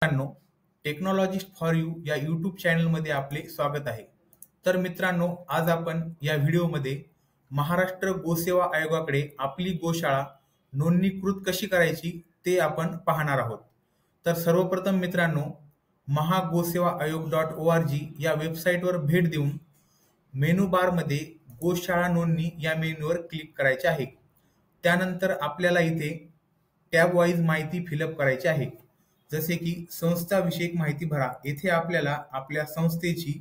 मित्रांनो, technologist for you या YouTube चॅनलमध्ये आपले स्वागत आहे. तर मित्रांनो, आज आपण या व्हिडिओमध्ये महाराष्ट्र गोसेवा आयोगाकडे आपली गोशाळा नोंदणीकृत कशी करायची ते आपण पाहणार आहोत. तर सर्वप्रथम मित्रांनो, महागोसेवाआयोग.org या वेबसाईटवर भेट देऊन मेनू बारमध्ये गोशाळा नोंदणी या मेनूवर क्लिक करायचे आहे. त्यानंतर आपल्याला इथे टॅब वाईज माहिती फिलअप करायची आहे. जसे की संस्थाविषयक माहिती भरा. येथे आपल्याला आपल्या संस्थेची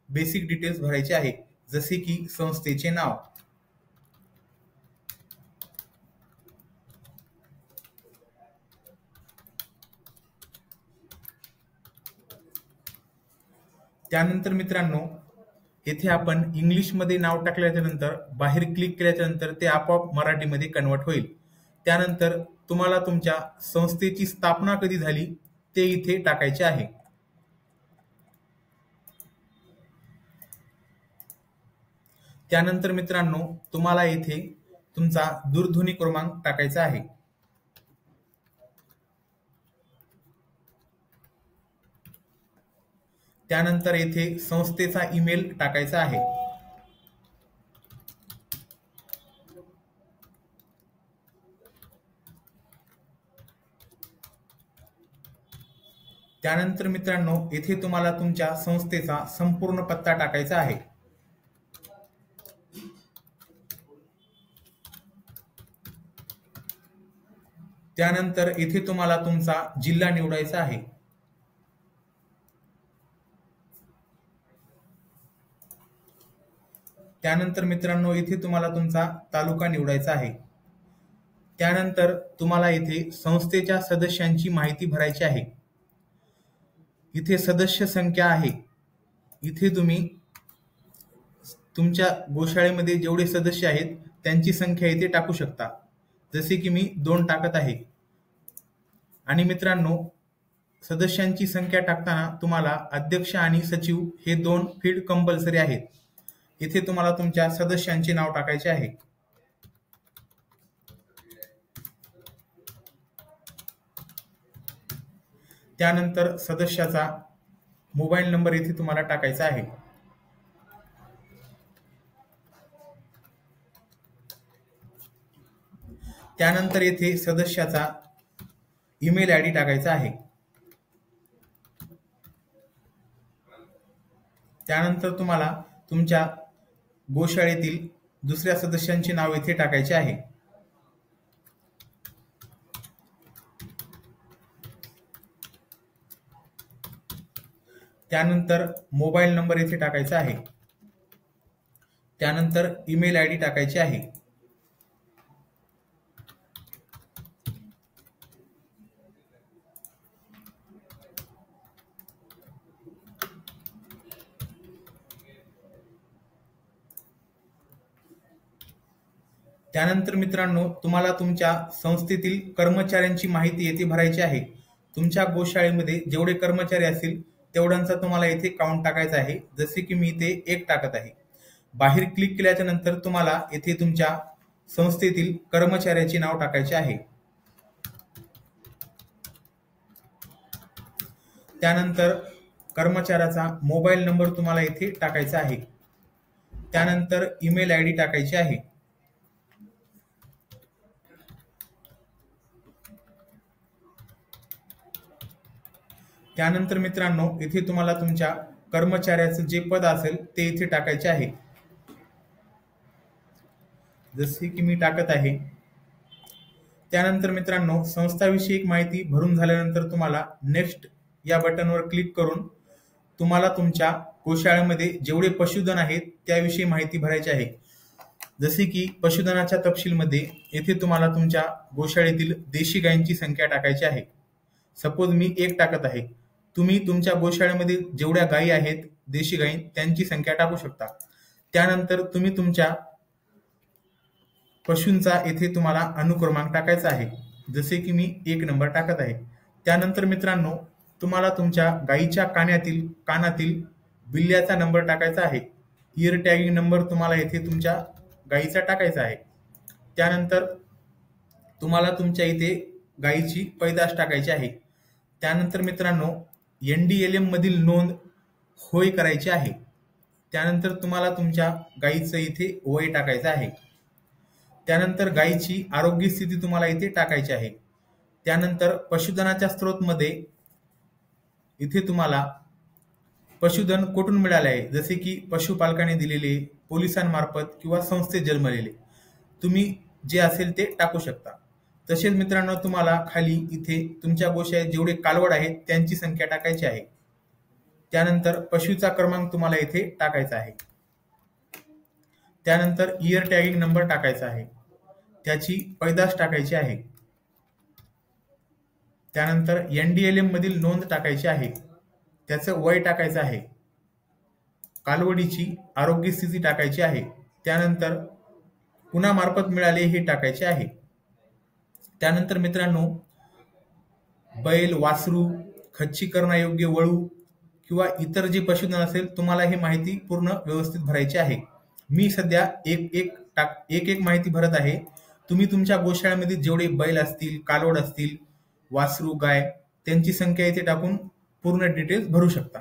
बेसिक डिटेल्स भरायची आहे, जसे की संस्थेचे नाव, त्यानंतर मित्रांनो येथे आपण इंग्लिशमध्ये नाव टाकल्याच्या नंतर बाहेर क्लिक केल्याच्या नंतर ते आपोआप मराठीमध्ये कन्वर्ट होईल. त्यानंतर तुम्हाला तुमच्या संस्थेची स्थापना कधी झाली ते इथे टाकायचे आहे. त्यानंतर मित्रांनो तुम्हाला इथे तुमचा दूरध्वनी क्रमांक टाकायचा आहे. त्यानंतर येथे संस्थेचा ईमेल टाकायचा आहे. त्यानंतर मित्रांनो येथे तुम्हाला तुमच्या संस्थेचा संपूर्ण पत्ता टाकायचा आहे. त्यानंतर येथे तुम्हाला तुमचा जिल्हा निवडायचा आहे. त्यानंतर मित्रांनो येथे तुम्हाला तुमचा तालुका निवडायचा आहे. त्यानंतर तुम्हाला येथे संस्थेच्या सदस्यांची माहिती भरायची आहे. इथे सदस्य संख्या आहे. इथे तुम्ही तुमच्या गोशाळेमध्ये जेवढे सदस्य आहेत त्यांची संख्या इथे टाकू शकता. जसे की मी 2 टाकत आहे. आणि मित्रांनो सदस्यांची संख्या टाकताना तुम्हाला अध्यक्ष आणि सचिव हे 2 फील्ड कंपल्सरी आहेत. इथे तुम्हाला तुमच्या सदस्यांचे नाव टाकायचे आहे. त्यानंतर सदस्याचा मोबाईल नंबर इथे तुम्हाला टाकायचा आहे. त्यानंतर येथे सदस्याचा ईमेल आयडी टाकायचा आहे. त्यानंतर तुम्हाला तुमच्या गोशाळेतील दुसऱ्या सदस्यांचे नाव येथे टाकायचे आहे. त्यानंतर मोबाईल नंबर येथे टाकायचा आहे. त्यानंतर ईमेल आयडी टाकायची आहे. त्यानंतर मित्रांनो तुम्हाला तुमच्या संस्थेतील कर्मचाऱ्यांची माहिती येथे भरायची आहे. तुमच्या गोशाळेमध्ये जेवढे कर्मचारी असतील तेवढ्यांचा तुम्हाला येथे काउंट टाकायचा आहे. जसे की मी इथे 1 टाकत आहे. बाहेर क्लिक केल्याच्या नंतर तुम्हाला येथे तुमच्या संस्थेतील कर्मचाऱ्याचे नाव टाकायचे आहे. त्यानंतर कर्मचाऱ्याचा मोबाईल नंबर तुम्हाला येथे टाकायचा आहे. त्यानंतर ईमेल आयडी टाकायची आहे. त्यानंतर मित्रांनो इथे तुम्हाला तुमच्या कर्मचाऱ्याचं जे पद असेल ते इथे टाकायचे आहे. जसे की मी टाकत आहे. त्यानंतर मित्रांनो संस्थाविषयक माहिती भरून झाल्यानंतर तुम्हाला नेक्स्ट या बटनवर क्लिक करून तुम्हाला तुमच्या गोशाळेमध्ये जेवढे पशुधन आहेत त्याविषयी माहिती भरायची आहे. जसे की पशुधनाच्या तपशीलमध्ये येथे तुम्हाला तुमच्या गोशाळेतील देशी गायींची संख्या टाकायची आहे. सपोज मी 1 टाकत आहे. तुम्ही तुमच्या गोशाळेमध्ये जेवढ्या गायी आहेत देशी गायी त्यांची संख्या टाकू शकता. त्यानंतर तुम्ही तुमच्या पशूंचा येथे तुम्हाला अनुक्रमांक टाकायचा आहे. जसे की मी 1 नंबर टाकत आहे. त्यानंतर मित्रांनो तुम्हाला तुमच्या गायीच्या कानातील बिल्ल्याचा नंबर टाकायचा आहे. इयर टॅगिंग नंबर तुम्हाला येथे तुमच्या गायीचा टाकायचा आहे. त्यानंतर तुम्हाला तुमच्या इथे गायीची पैदास टाकायची आहे. त्यानंतर मित्रांनो NDLM मधील नोंद होय करायची आहे. त्यानंतर तुम्हाला तुमच्या गायीचं इथे वय टाकायचं आहे. त्यानंतर गायीची आरोग्य स्थिती तुम्हाला इथे टाकायची आहे. त्यानंतर पशुधनाच्या स्त्रोतमध्ये इथे तुम्हाला पशुधन कुठून मिळाले आहे, जसे की पशुपालकाने दिलेले, पोलिसांमार्फत किंवा संस्थेत जन्मलेले, तुम्ही जे असेल ते टाकू शकता. तसेच मित्रांनो तुम्हाला खाली इथे तुमच्या गोशाळेत जेवढे कालवड आहेत त्यांची संख्या टाकायची आहे. त्यानंतर पशुचा क्रमांक तुम्हाला इथे टाकायचा आहे. त्यानंतर इयर टॅगिंग नंबर टाकायचा आहे. त्याची पैदास टाकायची आहे. त्यानंतर NDLM मधील नोंद टाकायची आहे. त्याचं वय टाकायचं आहे. कालवडीची आरोग्य स्थिती टाकायची आहे. त्यानंतर कुणामार्फत मिळाले हे टाकायचे आहे. त्यानंतर मित्रांनो बैल, वासरू, खच्चीकरणायोग्य वळू किंवा इतर जे पशुधन असेल तुम्हाला ही माहिती पूर्ण व्यवस्थित भरायची आहे. मी सध्या एक माहिती भरत आहे. तुम्ही तुमच्या गोशाळेमध्ये जेवढे बैल असतील, कालवड असतील, वासरू, गाय त्यांची संख्या इथे टाकून पूर्ण डिटेल्स भरू शकता.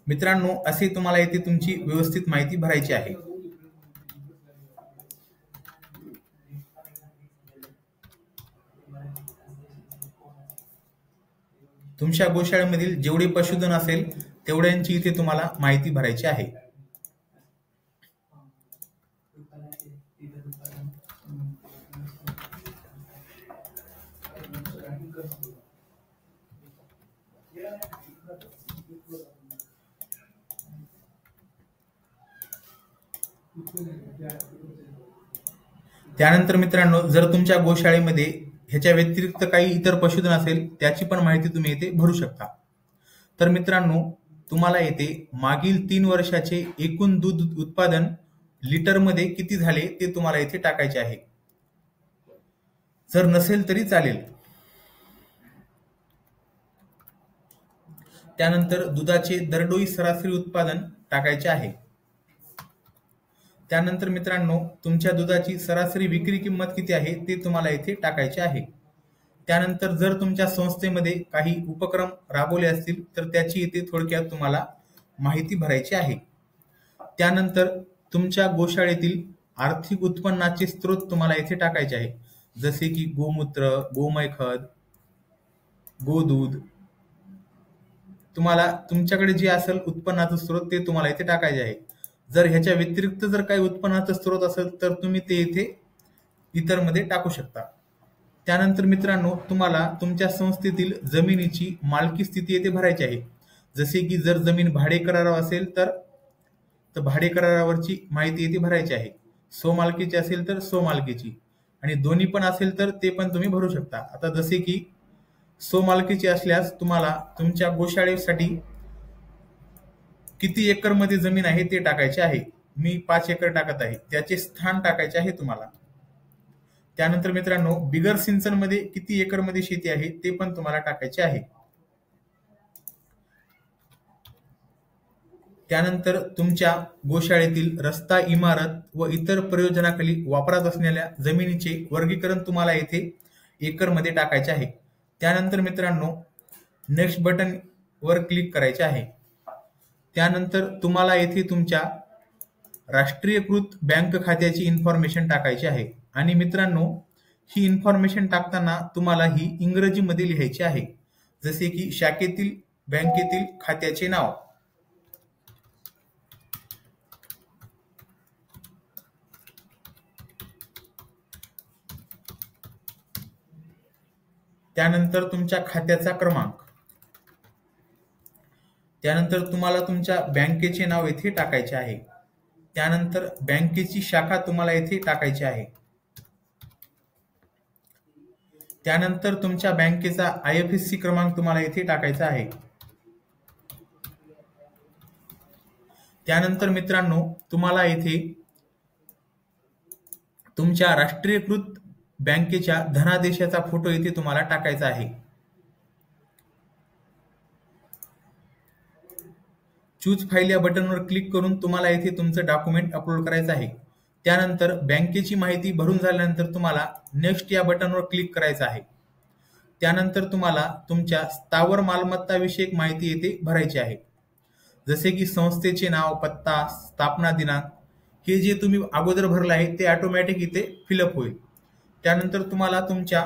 मित्रांनो असे तुम्हाला इथे तुमची व्यवस्थित माहिती भरायची आहे. तुमच्या गोशाळेमधील जेवढे पशुधन असेल तेवढ्यांची इथे तुम्हाला माहिती भरायची आहे. त्यानंतर मित्रांनो जर तुमच्या गोशाळेमध्ये ह्याच्या व्यतिरिक्त काही इतर पशुधन असेल त्याची पण माहिती तुम्ही इथे भरू शकता. तर मित्रांनो तुम्हाला येथे मागील 3 वर्षाचे एकूण दूध उत्पादन लिटरमध्ये किती झाले ते तुम्हाला इथे टाकायचे आहे. जर नसेल तरी चालेल. त्यानंतर दुधाचे दरडोई सरासरी उत्पादन टाकायचे आहे. त्यानंतर मित्रांनो तुमच्या दुधाची सरासरी विक्री किंमत किती आहे ते तुम्हाला इथे टाकायचे आहे. त्यानंतर जर तुमच्या संस्थेमध्ये काही उपक्रम राबवले असतील तर त्याची इथे थोडक्यात तुम्हाला माहिती भरायची आहे. त्यानंतर तुमच्या गोशाळेतील आर्थिक उत्पन्नाचे स्रोत तुम्हाला इथे टाकायचे आहे, जसे की गोमूत्र, गोमय खत, गोदूध. तुम्हाला तुमच्याकडे जे असेल उत्पन्नाचा स्रोत ते तुम्हाला इथे टाकायचे आहे. जर ह्याच्या व्यतिरिक्त जर काही उत्पन्नाचा स्रोत असेल तर तुम्ही ते इथे इतर मध्ये टाकू शकता. त्यानंतर मित्रांनो तुम्हाला तुमच्या संस्थेतील जमिनीची मालकी स्थिती येथे भरायची आहे. जसे की जर जमीन भाडे करारावर असेल तर भाडे करारावरची माहिती येथे भरायची आहे. स्वमालकीची असेल तर स्वमालकीची, आणि दोन्ही पण असेल तर ते पण तुम्ही भरू शकता. आता जसे की स्वमालकीची असल्यास तुम्हाला तुमच्या गोशाळेसाठी किती एकर मध्ये जमीन आहे ते टाकायचे आहे. मी 5 एकर टाकत आहे. त्याचे स्थान टाकायचे आहे तुम्हाला. त्यानंतर मित्रांनो बिगर सिंचन मध्ये किती एकर मध्ये शेती आहे ते पण तुम्हाला टाकायचे आहे. त्यानंतर तुमच्या गोशाळेतील रस्ता, इमारत व इतर प्रयोजनाखाली वापरात असलेल्या जमिनीचे वर्गीकरण तुम्हाला येथे एकर मध्ये टाकायचे आहे. त्यानंतर मित्रांनो नेक्स्ट बटन वर क्लिक करायचे आहे. त्यानंतर तुम्हाला येथे तुमच्या राष्ट्रीयकृत बँक खात्याची इन्फॉर्मेशन टाकायची आहे. आणि मित्रांनो ही इन्फॉर्मेशन टाकताना तुम्हाला ही इंग्रजीमध्ये लिहायची आहे, जसे की शाखेतील बँकेतील खात्याचे नाव. त्यानंतर तुमच्या खात्याचा क्रमांक. त्यानंतर तुम्हाला तुमच्या बँकेचे नाव येथे टाकायचे आहे. त्यानंतर बँकेची शाखा तुम्हाला येथे टाकायची आहे. त्यानंतर तुमच्या बँकेचा IFSC क्रमांक तुम्हाला येथे टाकायचा आहे. त्यानंतर मित्रांनो तुम्हाला येथे तुमच्या राष्ट्रीयकृत बँकेच्या धनादेशाचा फोटो इथे तुम्हाला टाकायचा आहे. चूज फाईल या बटनवर क्लिक करून तुम्हाला इथे तुमचं डॉक्युमेंट अपलोड करायचं आहे. त्यानंतर बँकेची माहिती भरून झाल्यानंतर तुम्हाला नेक्स्ट या बटनवर क्लिक करायचं आहे. त्यानंतर तुम्हाला तुमच्या स्थावर मालमत्ता विषयक माहिती येथे भरायची आहे. जसे की संस्थेचे नाव, पत्ता, स्थापना दिनांक हे जे तुम्ही अगोदर भरलं आहे ते ऑटोमॅटिक इथे फिलअप होईल. त्यानंतर तुम्हाला तुमच्या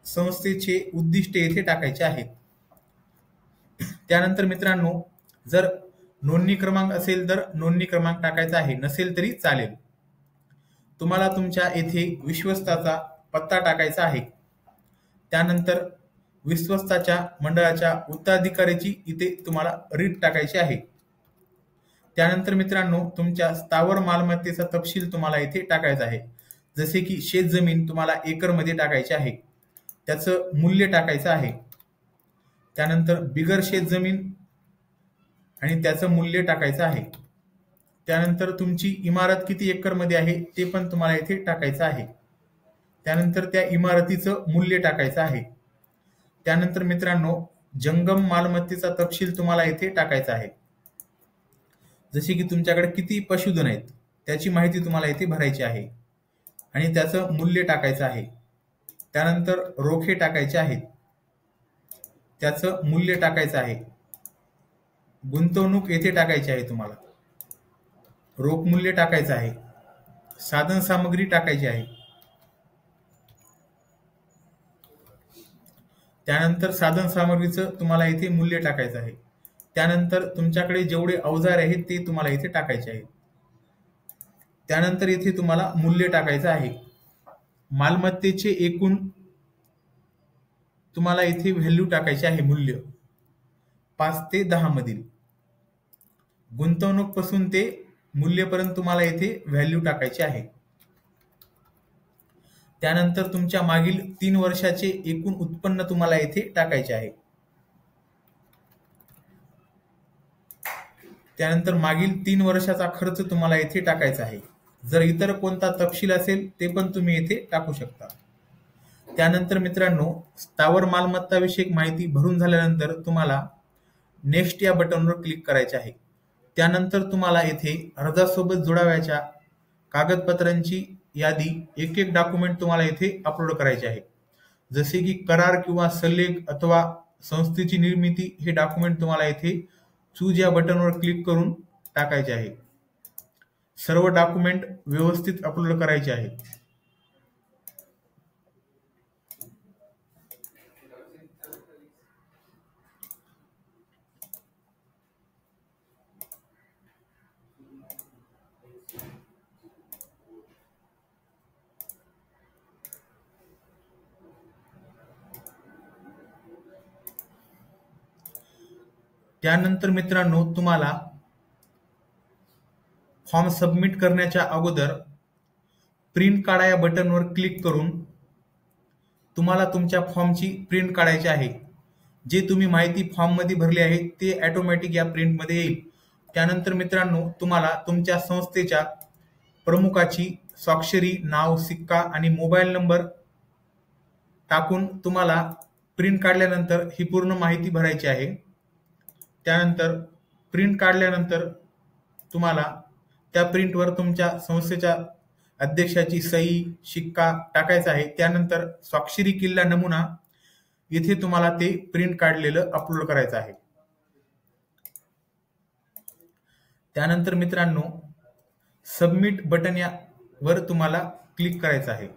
संस्थेचे उद्दिष्ट येथे टाकायचे आहेत. त्यानंतर मित्रांनो, जर नोंदणी क्रमांक असेल तर नोंदणी क्रमांक टाकायचा आहे, नसेल तरी चालेल. तुम्हाला तुमच्या येथे विश्वस्ताचा पत्ता टाकायचा आहे. त्यानंतर विश्वस्ताच्या मंडळाच्या उत्तराधिकाऱ्याची इथे तुम्हाला रीत टाकायची आहे. त्यानंतर मित्रांनो, तुमच्या स्थावर मालमत्तेचा तपशील तुम्हाला इथे टाकायचा आहे. जसे की शेत जमीन तुम्हाला एकरमध्ये टाकायची आहे, त्याचं मूल्य टाकायचं आहे. त्यानंतर बिगर शेत जमीन आणि त्याचं मूल्य टाकायचं आहे. त्यानंतर तुमची इमारत किती एकरमध्ये आहे ते पण तुम्हाला इथे टाकायचं आहे. त्यानंतर त्या इमारतीचं मूल्य टाकायचं आहे. त्यानंतर मित्रांनो, जंगम मालमत्तेचा तपशील तुम्हाला इथे टाकायचा आहे. जसे की तुमच्याकडे किती पशुधन आहेत त्याची माहिती तुम्हाला इथे भरायची आहे आणि त्याचं मूल्य टाकायचं आहे. त्यानंतर रोखे टाकायचे आहेत, त्याचं मूल्य टाकायचं आहे. गुंतवणूक येथे टाकायची आहे, तुम्हाला रोख मूल्य टाकायचं आहे. साधन सामग्री टाकायची आहे. त्यानंतर साधन सामग्रीचं तुम्हाला इथे मूल्य टाकायचं आहे. त्यानंतर तुमच्याकडे जेवढे अवजार आहेत ते तुम्हाला इथे टाकायचे आहेत. त्यानंतर इथे तुम्हाला मूल्य टाकायचं आहे. मालमत्तेचे एकूण तुम्हाला इथे व्हॅल्यू टाकायचे आहे, मूल्य 5 ते 10 मधील. गुंतवणूक पासून ते मूल्यपर्यंत तुम्हाला इथे व्हॅल्यू टाकायची आहे. त्यानंतर तुमच्या मागील 3 वर्षाचे एकूण उत्पन्न तुम्हाला इथे टाकायचे आहे. त्यानंतर मागील 3 वर्षाचा खर्च तुम्हाला इथे टाकायचा आहे. जर इतर कोणता तपशील असेल ते पण तुम्ही इथे टाकू शकता. त्यानंतर मित्रांनो, स्थावर मालमत्ता विषयक माहिती भरून झाल्यानंतर तुम्हाला नेक्स्ट या बटनवर क्लिक करायचे आहे. त्यानंतर तुम्हाला येथे अर्जासोबत जोडावयाच्या कागदपत्रांची यादी एक एक डॉक्युमेंट तुम्हाला इथे अपलोड करायचे आहे. जसे की करार किंवा सल्लेख अथवा संस्थेची निर्मिती हे डॉक्युमेंट तुम्हाला इथे चूज या बटनवर क्लिक करून टाकायचे आहे. सर्व डॉक्युमेंट व्यवस्थित अपलोड करायचे आहेत. त्यानंतर मित्रांनो, तुम्हाला फॉर्म सबमिट करण्याच्या अगोदर प्रिंट काढा या बटनवर क्लिक करून तुम्हाला तुमच्या फॉर्मची प्रिंट काढायची आहे. जे तुम्ही माहिती फॉर्ममध्ये भरली आहे ते ऑटोमॅटिक या प्रिंटमध्ये येईल. त्यानंतर मित्रांनो, तुम्हाला तुमच्या संस्थेच्या प्रमुखाची स्वाक्षरी, नाव, सिक्का आणि मोबाईल नंबर टाकून तुम्हाला प्रिंट काढल्यानंतर ही पूर्ण माहिती भरायची आहे. त्यानंतर प्रिंट काढल्यानंतर तुम्हाला त्या प्रिंटवर तुमच्या संस्थेच्या अध्यक्षाची सही, शिक्का टाकायचा आहे. त्यानंतर स्वाक्षरी केलेला नमुना इथे तुम्हाला ते प्रिंट काढलेलं अपलोड करायचं आहे. त्यानंतर मित्रांनो, सबमिट बटन यावर तुम्हाला क्लिक करायचं आहे.